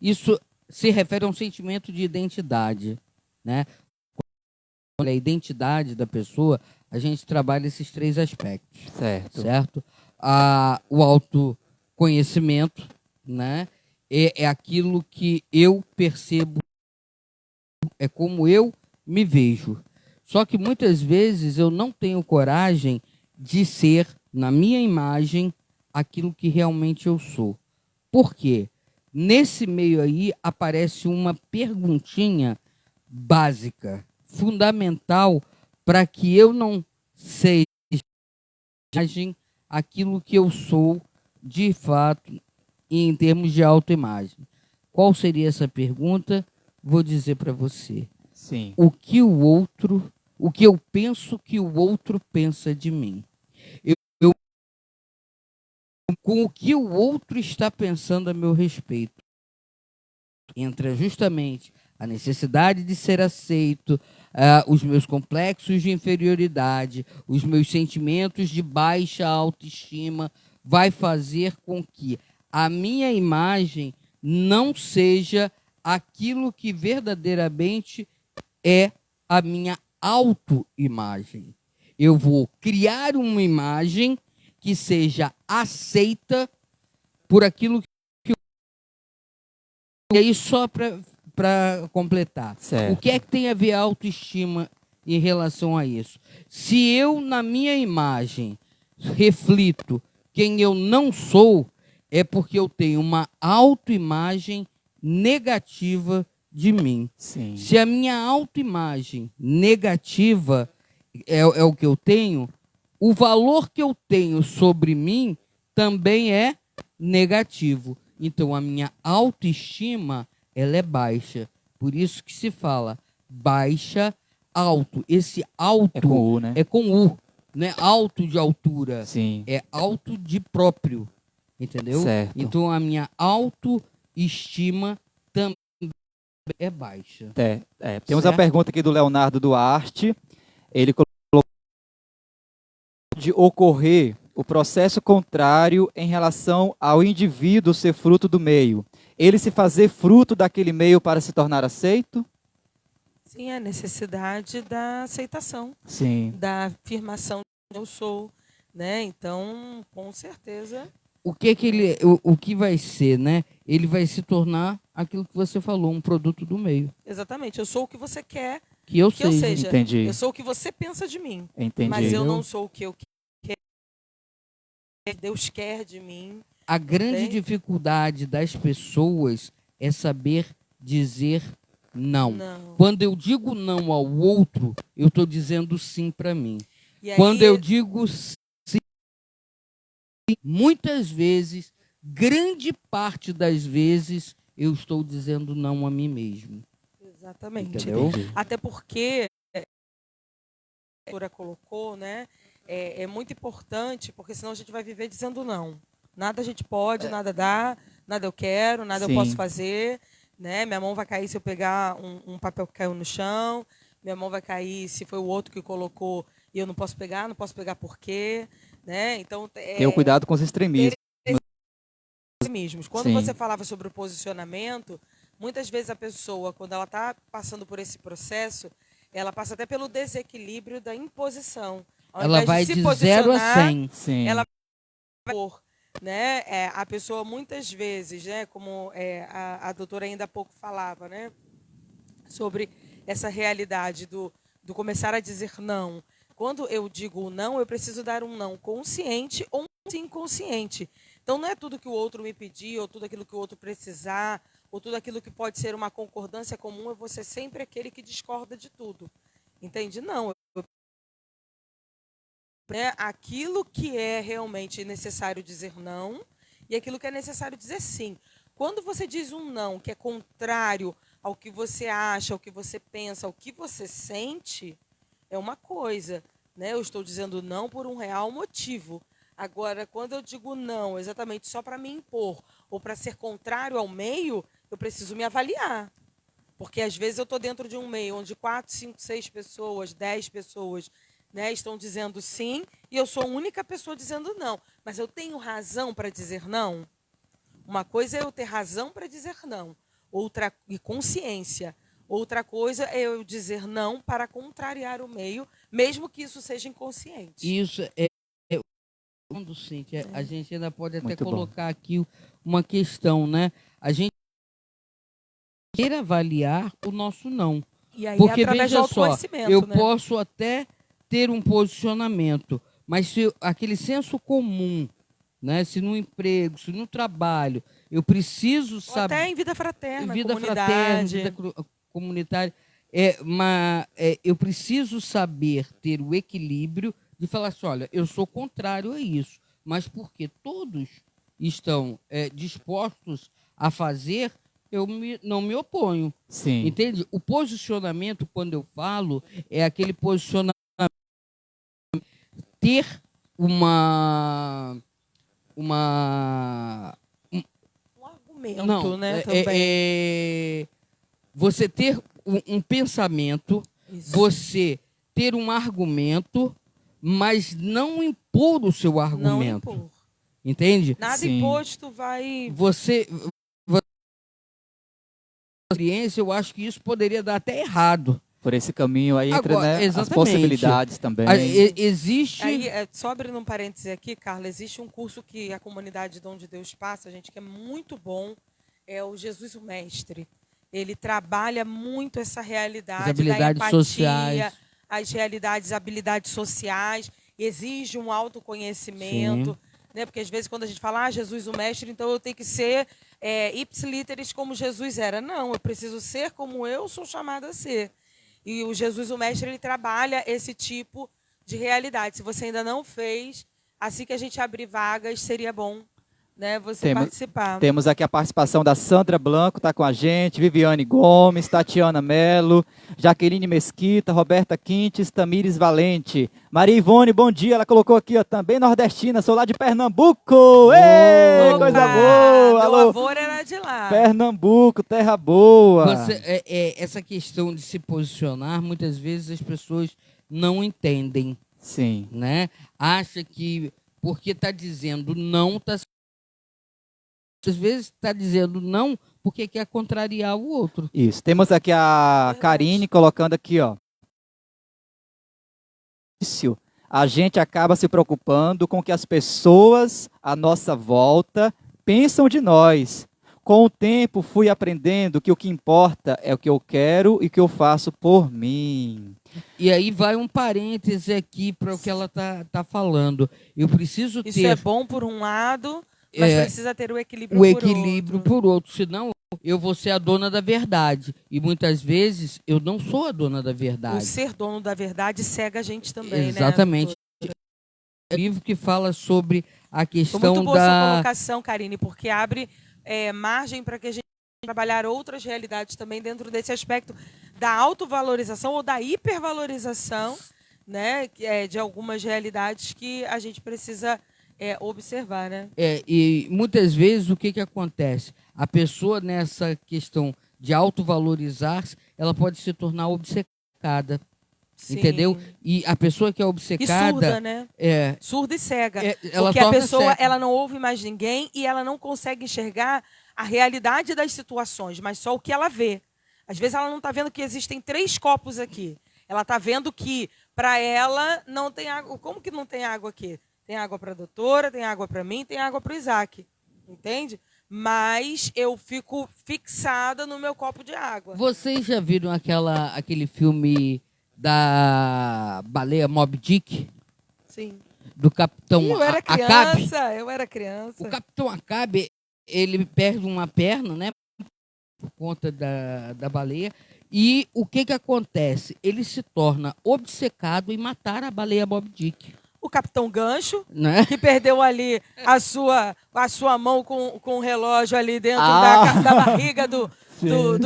Isso se refere a um sentimento de identidade. Né? Quando é a identidade da pessoa, a gente trabalha esses três aspectos. Certo. O autoconhecimento, né? É aquilo que eu percebo, é como eu me vejo. Só que muitas vezes eu não tenho coragem de ser, na minha imagem, aquilo que realmente eu sou. Por quê? Nesse meio aí aparece uma perguntinha básica, fundamental, para que eu não seja aquilo que eu sou de fato em termos de autoimagem. Qual seria essa pergunta? Vou dizer para você. Sim. O que eu penso que o outro pensa de mim. Eu com o que o outro está pensando a meu respeito. Entra justamente a necessidade de ser aceito, os meus complexos de inferioridade, os meus sentimentos de baixa autoestima, vai fazer com que a minha imagem não seja aquilo que verdadeiramente é a minha autoimagem. Eu vou criar uma imagem que seja aceita por aquilo que... E aí, só para completar, Certo. o que é que tem a ver a autoestima em relação a isso? Se eu, na minha imagem, reflito quem eu não sou, é porque eu tenho uma autoimagem negativa de mim. Sim. Se a minha autoimagem negativa é o que eu tenho, o valor que eu tenho sobre mim também é negativo. Então, a minha autoestima, ela é baixa. Por isso que se fala baixa, alto. Esse alto É com U, né? é com U, né? Alto de altura. Sim. É alto de próprio. Entendeu? Certo. Então, a minha autoestima também é baixa. Temos a Certo? pergunta aqui do Leonardo Duarte. Ele colocou de ocorrer o processo contrário em relação ao indivíduo ser fruto do meio. Ele se fazer fruto daquele meio para se tornar aceito? Sim, a necessidade da aceitação, Sim. da afirmação de eu sou, né? Então, com certeza, O que vai ser, né? Ele vai se tornar aquilo que você falou, um produto do meio. exatamente, eu sou o que você quer Que eu que eu seja. seja. Entendi. Eu sou o que você pensa de mim, Entendi. mas eu Entendeu? não sou o que eu quero. Deus quer de mim. A grande Entende? dificuldade das pessoas é saber dizer não. Não. Quando eu digo não ao outro, eu estou dizendo sim para mim. E aí, Quando eu digo sim, muitas vezes, grande parte das vezes, eu estou dizendo não a mim mesmo. exatamente. Entendeu? Entendi. Até porque a doutora colocou, né? É muito importante, porque senão a gente vai viver dizendo não. Nada a gente pode, nada dá, nada eu quero, nada Sim. eu posso fazer, né? Minha mão vai cair se eu pegar um papel que caiu no chão, minha mão vai cair se foi o outro que colocou e eu não posso pegar por quê, né? Então, Tenha cuidado com os extremismos. mesmos. Quando Sim. você falava sobre o posicionamento, muitas vezes a pessoa, quando ela está passando por esse processo, ela passa até pelo desequilíbrio da imposição. Ao Ela invés vai se de 0 a posicionar, 100. Sim. ela vai por, né? A pessoa muitas vezes, né? Como a doutora ainda há pouco falava, né? Sobre essa realidade do começar a dizer não. Quando eu digo não, eu preciso dar um não consciente ou um sim consciente. Então, não é tudo que o outro me pedir, ou tudo aquilo que o outro precisar, ou tudo aquilo que pode ser uma concordância comum, eu vou ser sempre aquele que discorda de tudo. Entende? Não. Aquilo que é realmente necessário dizer não e aquilo que é necessário dizer sim. Quando você diz um não que é contrário ao que você acha, ao que você pensa, ao que você sente, é uma coisa, né? Eu estou dizendo não por um real motivo. Agora, quando eu digo não exatamente só para me impor ou para ser contrário ao meio, eu preciso me avaliar. Porque às vezes eu estou dentro de um meio onde 4, 5, 6 pessoas, 10 pessoas, né, estão dizendo sim e eu sou a única pessoa dizendo não. Mas eu tenho razão para dizer não? Uma coisa é eu ter razão para dizer não, outra e consciência. Outra coisa é eu dizer não para contrariar o meio, mesmo que isso seja inconsciente. Isso quando sente. A gente ainda pode até Muito bom. colocar aqui uma questão, né? A gente quer avaliar o nosso não. E aí, Porque, através do veja só, autoconhecimento, eu né? posso até ter um posicionamento, mas se aquele senso comum, né? Se no emprego, se no trabalho, eu preciso Ou saber... até em vida fraterna, vida comunidade. fraterna, vida comunitária. Eu preciso saber ter o equilíbrio de falar assim, olha, eu sou contrário a isso, mas porque todos estão dispostos a fazer, não me oponho. Sim. Entende? O posicionamento, quando eu falo, é aquele posicionamento ter Um argumento, não, né? Também. você ter um pensamento, Isso. você ter um argumento, mas não impor o seu Não argumento. impor. Entende? Nada Sim. imposto vai... Você experiência, eu acho que isso poderia dar até errado. Por esse caminho aí entra, Agora, né, as exatamente. possibilidades também. Existe. Aí, só abrindo um parêntese aqui, Carla, existe um curso que a comunidade Dom de Deus passa, gente, que é muito bom, é o Jesus o Mestre. Ele trabalha muito essa realidade As habilidades da empatia, sociais. as habilidades sociais, exige um autoconhecimento, Sim. né? Porque às vezes quando a gente fala, Jesus o Mestre, então eu tenho que ser ipsiliteris como Jesus era. Não, eu preciso ser como eu sou chamada a ser. E o Jesus o Mestre, ele trabalha esse tipo de realidade. Se você ainda não fez, assim que a gente abrir vagas, seria bom, né, você participar. Temos aqui a participação da Sandra Blanco, está com a gente, Viviane Gomes, Tatiana Melo, Jaqueline Mesquita, Roberta Quintes, Tamires Valente. Maria Ivone, bom dia, ela colocou aqui, ó, também nordestina, sou lá de Pernambuco. Ei, Opa, coisa boa! meu Alô, avô era de lá. Pernambuco, terra boa. Essa questão de se posicionar, muitas vezes as pessoas não entendem, Sim. né? Acha que porque está dizendo não, às vezes está dizendo não porque quer contrariar o outro. Isso. Temos aqui a Verdade. Karine colocando aqui, ó. A gente acaba se preocupando com o que as pessoas à nossa volta pensam de nós. Com o tempo fui aprendendo que o que importa é o que eu quero e o que eu faço por mim. E aí vai um parêntese aqui para o que ela tá falando. Eu preciso Isso ter é bom por um lado, mas precisa ter o equilíbrio por outro, senão eu vou ser a dona da verdade. E muitas vezes eu não sou a dona da O verdade. ser dono da verdade cega a gente também, Exatamente. né? É um livro que fala sobre a Foi questão muito boa essa da... colocação, Karine, porque abre margem para que a gente trabalhar outras realidades também dentro desse aspecto da autovalorização ou da hipervalorização, né, de algumas realidades que a gente precisa observar, né? E muitas vezes o que acontece? A pessoa nessa questão de autovalorizar-se, ela pode se tornar obcecada. Sim. Entendeu? E a pessoa que é E obcecada... surda, né? Surda e cega. Ela Porque a torna pessoa cega. ela não ouve mais ninguém e ela não consegue enxergar a realidade das situações, mas só o que ela vê. Às vezes ela não está vendo que existem 3 copos aqui. Ela está vendo que, para ela, não tem água. Como que não tem água aqui? Tem água para a doutora, tem água para mim, tem água para o Isaac. Entende? Mas eu fico fixada no meu copo de água. Vocês já viram aquele filme da baleia Moby Dick? Sim. Do Capitão Eu era Acabe? criança, eu era criança. O Capitão Acabe, ele perde uma perna, né? Por conta da baleia. E o que acontece? Ele se torna obcecado em matar a baleia Moby Dick. O Capitão Gancho, Né? que perdeu ali a sua mão com o relógio ali dentro Ah. da barriga do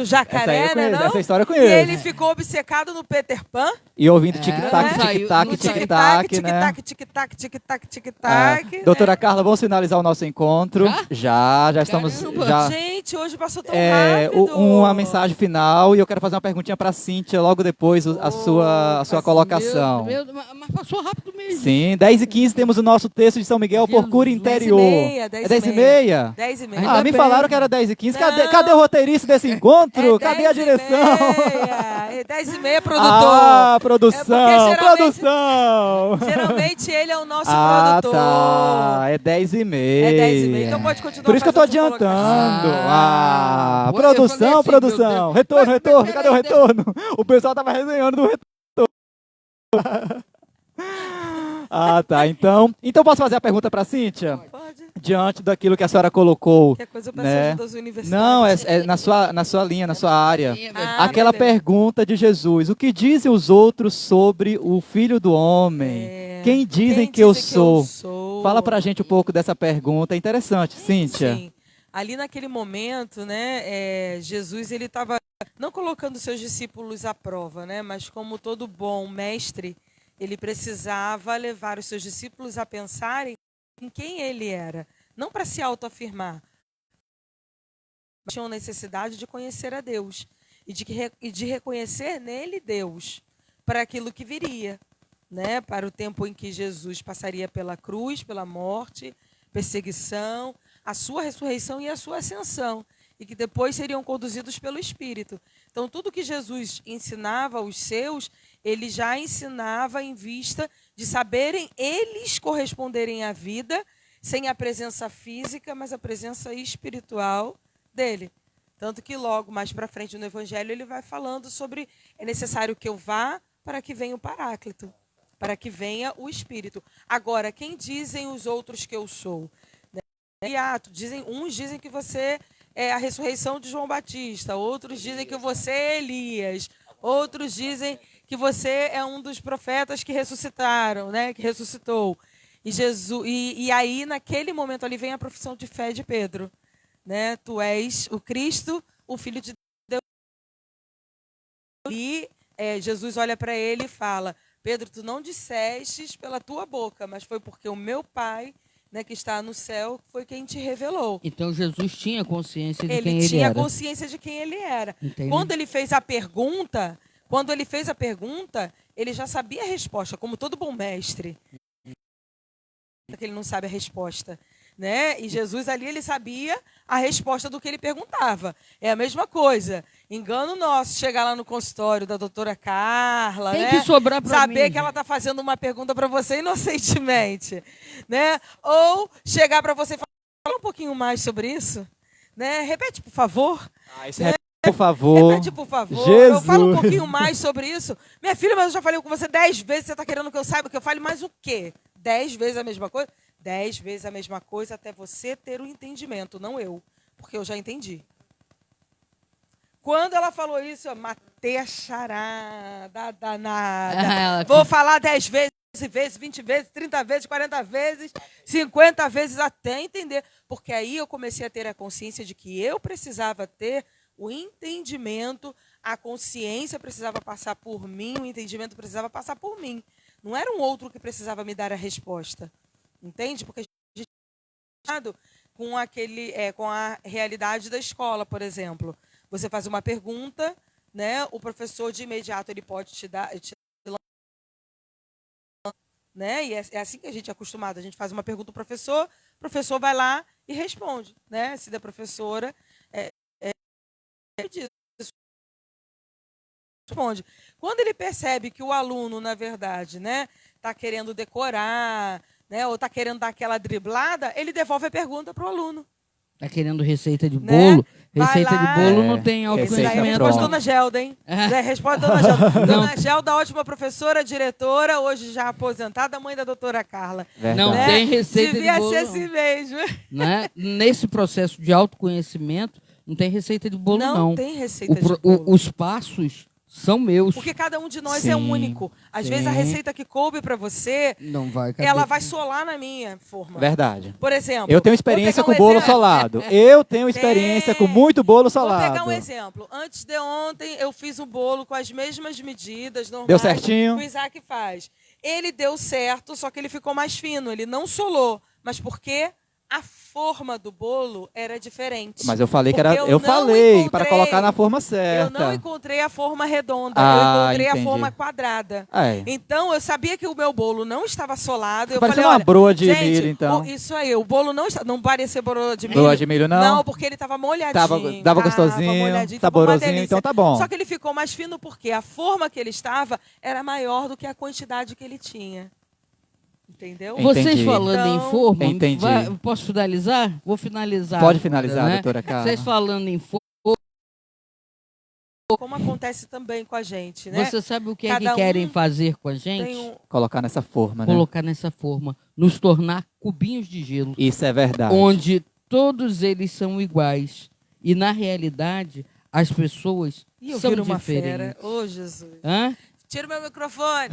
jacaré, Essa aí eu né? conheço, Não? essa história eu E conheço. ele ficou obcecado no Peter Pan. E ouvindo não tic-tac, saiu, tic-tac, não saiu. tic-tac, né? Tic-tac, tic-tac, tic-tac. Doutora Carla, vamos finalizar o nosso encontro. Já estamos... Caramba. Já, Gente, hoje passou tão rápido. uma mensagem final e eu quero fazer uma perguntinha para a Cíntia logo depois a sua colocação. Mas passou rápido mesmo. Sim, 10h15 temos o nosso texto de São Miguel por cura interior. 10h30, É 10h30? 10h30. Ainda Me bem. falaram que era 10h15. Não. Cadê o roteirista desse encontro? Cadê a direção? 10h30, produtor. Ah, produção, É porque produção. Geralmente ele é o nosso Ah, produtor. tá. É 10h30. É 10h30. Então pode continuar. Por isso que eu tô fazendo sua adiantando. colocação. Ah, Eu falei produção, assim, produção. meu Deus. Retorno, retorno. Mas Cadê o retorno? O pessoal tava resenhando do retorno. Ah, tá. Então posso fazer a pergunta para a Cíntia? Pode. Diante daquilo que a senhora colocou. Que coisa para né? das universidades. Não, é na sua linha, na sua área. Ah, Aquela beleza. pergunta de Jesus: o que dizem os outros sobre o Filho do Homem? Quem dizem que eu sou? Fala pra gente um pouco dessa pergunta. É interessante, Cíntia. Sim. Ali naquele momento, né, Jesus ele estava não colocando seus discípulos à prova, né, mas como todo bom mestre, ele precisava levar os seus discípulos a pensarem em quem ele era, não para se autoafirmar, mas tinham necessidade de conhecer a Deus e de reconhecer nele Deus para aquilo que viria, né? Para o tempo em que Jesus passaria pela cruz, pela morte, perseguição, a sua ressurreição e a sua ascensão, e que depois seriam conduzidos pelo Espírito. Então, tudo que Jesus ensinava aos seus, ele já ensinava em vista de saberem eles corresponderem à vida, sem a presença física, mas a presença espiritual dele. Tanto que logo mais para frente no Evangelho ele vai falando sobre é necessário que eu vá para que venha o Paráclito, para que venha o Espírito. Agora, quem dizem os outros que eu sou? Uns dizem que você é a ressurreição de João Batista, outros dizem que você é Elias, outros dizem que você é um dos profetas que ressuscitaram, né, que ressuscitou. E aí, naquele momento ali, vem a profissão de fé de Pedro. Né? Tu és o Cristo, o Filho de Deus. E Jesus olha para ele e fala: Pedro, tu não dissestes pela tua boca, mas foi porque o meu Pai, né, que está no céu, foi quem te revelou. Então Jesus tinha consciência de quem ele era. Ele tinha consciência de quem ele era. Entendi. Quando ele fez a pergunta, ele já sabia a resposta, como todo bom mestre. Que ele não sabe a resposta, né? E Jesus ali, ele sabia a resposta do que ele perguntava. É a mesma coisa. Engano nosso, chegar lá no consultório da doutora Carla, tem né? que sobrar para mim. Saber que ela está fazendo uma pergunta para você inocentemente, né? Ou chegar para você e falar: fala um pouquinho mais sobre isso, né? Repete, por favor. Por favor. Repete, por favor. Jesus. Eu falo um pouquinho mais sobre isso. Minha filha, mas eu já falei com você 10 vezes, você está querendo que eu saiba que eu fale mais o quê? 10 vezes a mesma coisa? 10 vezes a mesma coisa até você ter o entendimento, não eu, porque eu já entendi. Quando ela falou isso, eu matei a charada danada. Vou falar 10 vezes, 20 vezes, 30 vezes, 40 vezes, 50 vezes, até entender. Porque aí eu comecei a ter a consciência de que eu precisava ter o entendimento, a consciência precisava passar por mim, o entendimento precisava passar por mim. Não era um outro que precisava me dar a resposta. Entende? Porque a gente está com a realidade da escola, por exemplo. Você faz uma pergunta, né? O professor de imediato ele pode te dar, né? E é assim que a gente é acostumado. A gente faz uma pergunta ao professor, o professor vai lá e responde, né? Se da professora responde. Quando ele percebe que o aluno, na verdade, né, está querendo decorar, né, ou está querendo dar aquela driblada, ele devolve a pergunta para o aluno. Está querendo receita de bolo? Né? Receita de bolo não tem autoconhecimento. Essa aí é a Dona Gelda, hein? Responde Dona Gelda. Dona Gelda, ótima professora, diretora, hoje já aposentada, mãe da doutora Carla. Verdade. Não tem receita Devia de bolo. ser assim mesmo. Né? Nesse processo de autoconhecimento, não tem receita de bolo, não. Não tem receita de bolo. Os passos são meus. Porque cada um de nós Sim, é único. Às vezes a receita que coube para você, não vai caber. ela vai solar na minha forma. Verdade. Por exemplo, Eu tenho experiência vou com pegar um bolo exemplo. solado. Eu tenho experiência com muito bolo solado. Vou pegar um exemplo. Antes de ontem, eu fiz um bolo com as mesmas medidas normais. Deu certinho? Que o Isaac faz. Ele deu certo, só que ele ficou mais fino. Ele não solou. Mas por quê? A forma do bolo era diferente. Mas eu falei Porque eu falei para colocar na forma Eu certa. não encontrei a forma redonda, Ah, eu encontrei entendi. a forma quadrada. É. Então, eu sabia que o meu bolo não estava solado. Eu Parecia falei, uma olha, broa de gente, milho, então. Isso aí, o bolo não parecia broa de milho. Broa de milho, não? Não, porque ele estava molhadinho. Dava gostosinho, molhadinho, saborosinho, tava uma delícia. então tá bom. Só que ele ficou mais fino porque a forma que ele estava era maior do que a quantidade que ele tinha. Entendeu? Entendi. Vocês falando em forma, Entendi. posso finalizar? Vou finalizar. Pode finalizar, né? doutora Carla. Vocês falando em forma, Como acontece também com a gente, né? você sabe o que é Cada que querem um fazer com a gente? Tem um... Colocar nessa forma, né? Colocar nessa forma, nos tornar cubinhos de gelo, Isso é verdade. onde todos eles são iguais. E, na realidade, as pessoas Ih, eu são viro uma diferentes. fera. Ô, Jesus. Hã? Tira o meu microfone.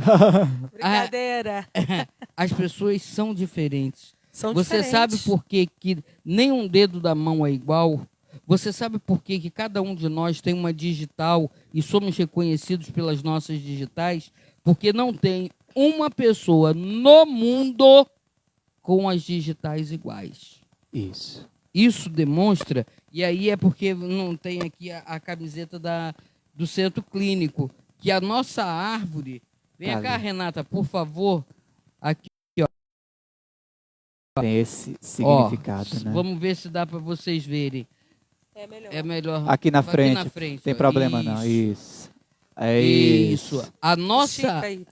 Brincadeira. As pessoas são diferentes. São Você diferentes. sabe por que nenhum dedo da mão é igual? Você sabe por que cada um de nós tem uma digital e somos reconhecidos pelas nossas digitais? Porque não tem uma pessoa no mundo com as digitais iguais. Isso. Isso demonstra, e aí é porque não tem aqui a camiseta do centro clínico, que a nossa árvore... Vem Tá cá, ali. Renata, por favor. Aqui, Tem esse significado, né? vamos ver se dá para vocês verem. É melhor. É melhor. Aqui na frente. Tem ó. problema não. Isso. É Isso. isso. Estica aí.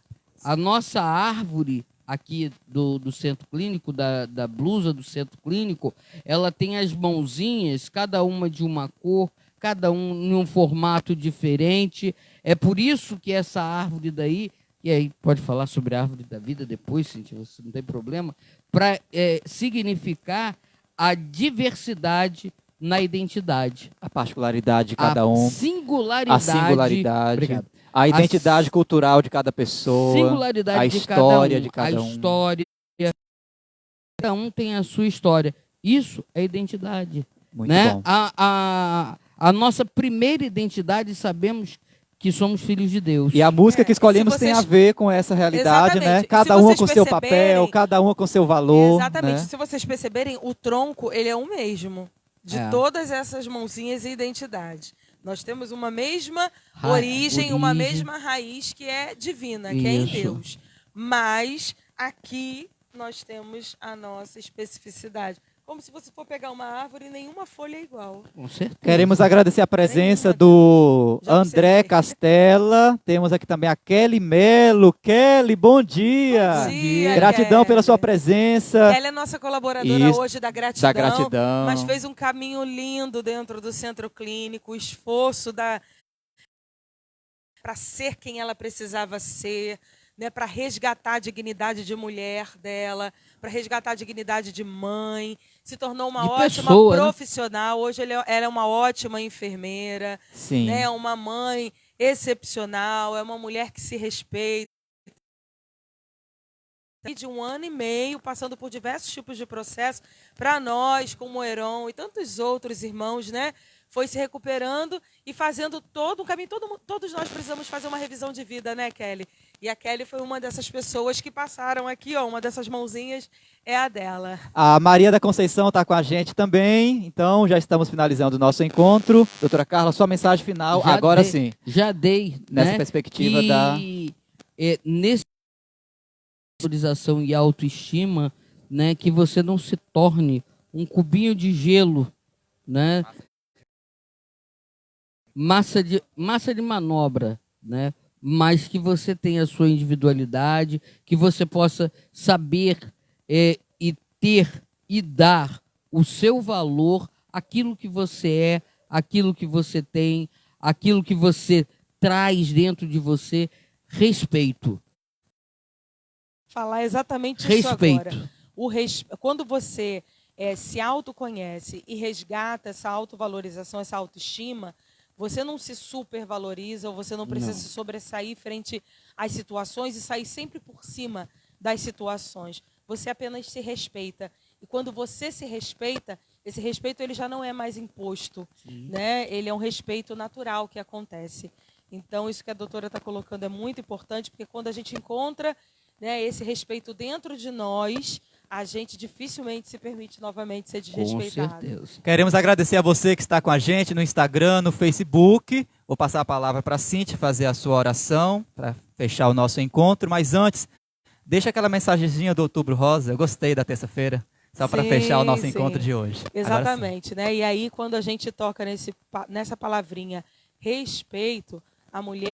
A nossa árvore aqui do centro clínico, da blusa do centro clínico, ela tem as mãozinhas, cada uma de uma cor, cada um em um formato diferente. É por isso que essa árvore daí, e aí pode falar sobre a árvore da vida depois, Cíntia, você não tem problema, para significar a diversidade na identidade. A particularidade de cada um. Singularidade. A singularidade. Obrigado. A identidade cultural de cada pessoa. Singularidade a história de cada um. A história. Cada um tem a sua história. Isso é identidade. Muito né? bom. A nossa primeira identidade, sabemos que somos filhos de Deus. E a música que escolhemos se vocês- tem a ver com essa realidade, Exatamente. né? Cada Se uma vocês com seu perceberem- papel, cada uma com seu valor. Exatamente. né? Se vocês perceberem, o tronco, ele é o mesmo. De É. todas essas mãozinhas e identidade. Nós temos uma mesma Ra- origem, uma origem. mesma raiz que é divina, que é em Isso. Deus. Mas aqui nós temos a nossa especificidade. Como se você for pegar uma árvore e nenhuma folha é igual. Com certeza. Queremos agradecer a presença Nenhuma. do Já André observei. Castella. Temos aqui também a Kelly Melo. Kelly, bom dia. Bom dia, Gratidão Kelly. pela sua presença. Ela é nossa colaboradora Isso, hoje da gratidão, Da gratidão. mas fez um caminho lindo dentro do centro clínico, o esforço para ser quem ela precisava ser, né, para resgatar a dignidade de mulher dela, para resgatar a dignidade de mãe, se tornou uma De ótima pessoa, né? profissional. Hoje ela é uma ótima enfermeira, Sim. né, uma mãe excepcional, é uma mulher que se respeita. De 1 ano e meio, passando por diversos tipos de processo, para nós, como o Heron e tantos outros irmãos, né, foi se recuperando e fazendo todo um caminho. Todos nós precisamos fazer uma revisão de vida, né, Kelly? E a Kelly foi uma dessas pessoas que passaram aqui, ó, uma dessas mãozinhas é a dela. A Maria da Conceição está com a gente também. Então, já estamos finalizando o nosso encontro. Doutora Carla, sua mensagem final, Já agora dei. sim. Já dei. Nessa né? perspectiva e, da... nesse valorização e autoestima, né, que você não se torne um cubinho de gelo, né? Massa de manobra, né? Mas que você tenha a sua individualidade, que você possa saber e ter e dar o seu valor, aquilo que você é, aquilo que você tem, aquilo que você traz dentro de você, respeito. Falar exatamente isso Respeito. agora. Quando você se autoconhece e resgata essa autovalorização, essa autoestima, você não se supervaloriza ou você não precisa se sobressair frente às situações e sair sempre por cima das situações. Você apenas se respeita. E quando você se respeita, esse respeito ele já não é mais imposto, né? Ele é um respeito natural que acontece. Então, isso que a doutora está colocando é muito importante, porque quando a gente encontra, né, esse respeito dentro de nós, a gente dificilmente se permite novamente ser Com desrespeitado. certeza. Queremos agradecer a você que está com a gente no Instagram, no Facebook. Vou passar a palavra para a Cíntia fazer a sua oração para fechar o nosso encontro. Mas antes, deixa aquela mensagenzinha do Outubro Rosa. Eu gostei da terça-feira, só para Sim, fechar o nosso sim. encontro de hoje. Agora sim. Exatamente, né? E aí, quando a gente toca nessa palavrinha respeito, a mulher,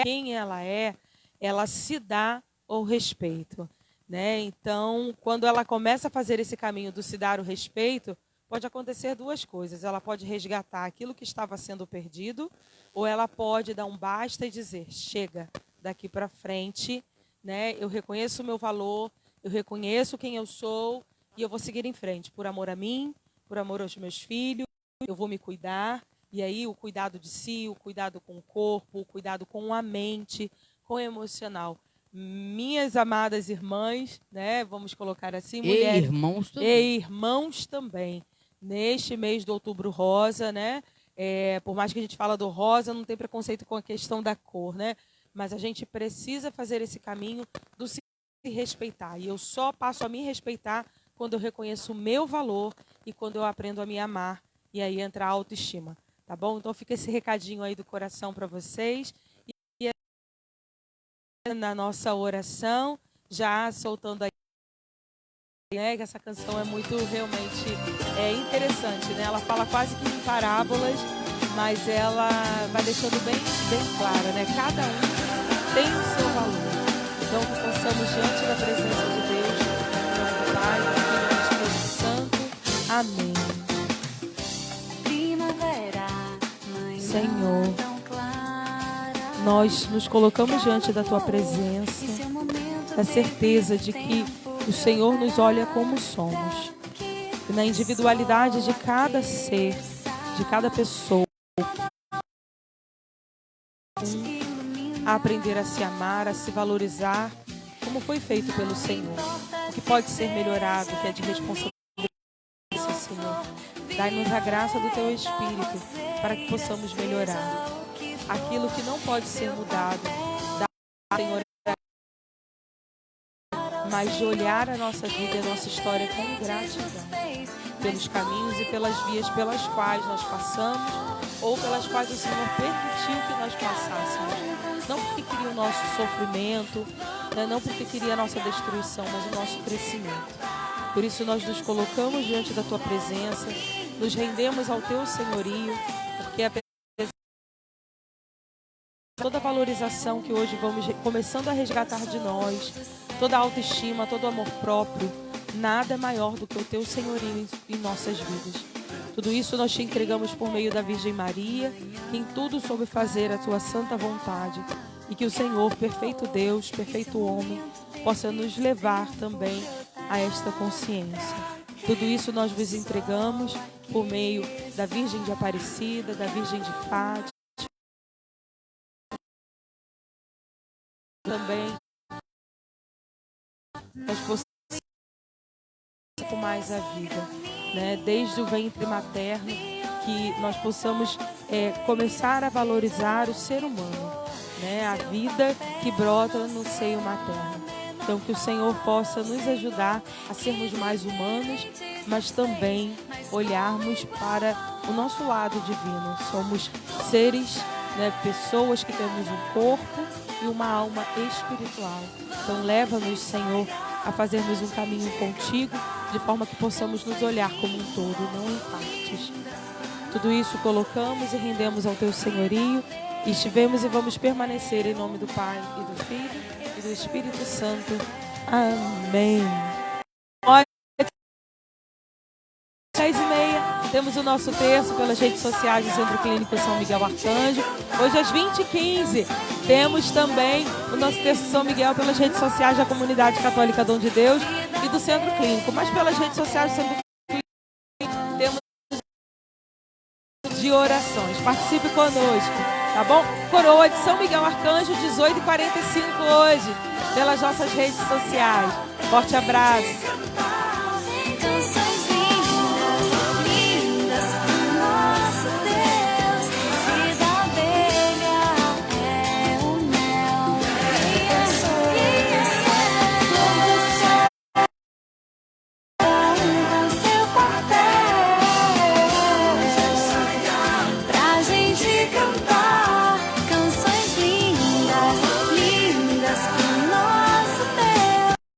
quem ela se dá o respeito, né? Então, quando ela começa a fazer esse caminho do se dar o respeito, pode acontecer duas coisas. Ela pode resgatar aquilo que estava sendo perdido, ou ela pode dar um basta e dizer, chega, daqui para frente, né? Eu reconheço o meu valor, eu reconheço quem eu sou e eu vou seguir em frente, por amor a mim, por amor aos meus filhos, eu vou me cuidar. E aí o cuidado de si, o cuidado com o corpo, o cuidado com a mente, com o emocional. Minhas amadas irmãs, né, vamos colocar assim, E mulheres irmãos também. e irmãos também. Neste mês do Outubro Rosa, né, por mais que a gente fala do rosa, não tem preconceito com a questão da cor, né, mas a gente precisa fazer esse caminho do se respeitar. E eu só passo a me respeitar quando eu reconheço o meu valor e quando eu aprendo a me amar. E aí entra a autoestima, tá bom? Então fica esse recadinho aí do coração para vocês. E na nossa oração, já soltando aí, né, que essa canção é muito realmente interessante, né? Ela fala quase que em parábolas, mas ela vai deixando bem clara, né? Cada um tem o seu valor. Então que possamos diante da presença de Deus, em nome do Pai, do Filho e do Espírito Santo. Amém. Senhor, nós nos colocamos diante da Tua presença, a certeza de que o Senhor nos olha como somos. E na individualidade de cada ser, de cada pessoa, a aprender a se amar, a se valorizar, como foi feito pelo Senhor. O que pode ser melhorado, que é de responsabilidade, Senhor. Dai-nos a graça do Teu Espírito para que possamos melhorar. Aquilo que não pode ser mudado, Senhor, mas de olhar a nossa vida e a nossa história com gratidão pelos caminhos e pelas vias pelas quais nós passamos ou pelas quais o Senhor permitiu que nós passássemos. Não porque queria o nosso sofrimento, né? Não porque queria a nossa destruição, mas o nosso crescimento. Por isso nós nos colocamos diante da Tua presença, nos rendemos ao Teu senhorio, porque toda a valorização que hoje vamos começando a resgatar de nós, toda a autoestima, todo o amor próprio, nada é maior do que o Teu senhorio em nossas vidas. Tudo isso nós Te entregamos por meio da Virgem Maria, que em tudo soube fazer a Tua santa vontade, e que o Senhor, perfeito Deus, perfeito homem, possa nos levar também a esta consciência. Tudo isso nós vos entregamos por meio da Virgem de Aparecida, da Virgem de Fátima, também nós possamos mais a vida, né? Desde o ventre materno, que nós possamos começar a valorizar o ser humano, né? A vida que brota no seio materno. Então que o Senhor possa nos ajudar a sermos mais humanos, mas também olharmos para o nosso lado divino. Somos seres, né, pessoas que temos um corpo e uma alma espiritual. Então leva-nos, Senhor, a fazermos um caminho contigo, de forma que possamos nos olhar como um todo, não em partes. Tudo isso colocamos e rendemos ao Teu senhorio, e estivemos e vamos permanecer em nome do Pai e do Filho e do Espírito Santo. Amém. 10h30, temos o nosso terço pelas redes sociais do Centro Clínico São Miguel Arcanjo. Hoje às 20h15 temos também o nosso terço São Miguel pelas redes sociais da Comunidade Católica Dom de Deus e do Centro Clínico. Mas pelas redes sociais do Centro Clínico temos de orações. Participe conosco, tá bom? Coroa de São Miguel Arcanjo, 18h45 hoje, pelas nossas redes sociais. Forte abraço.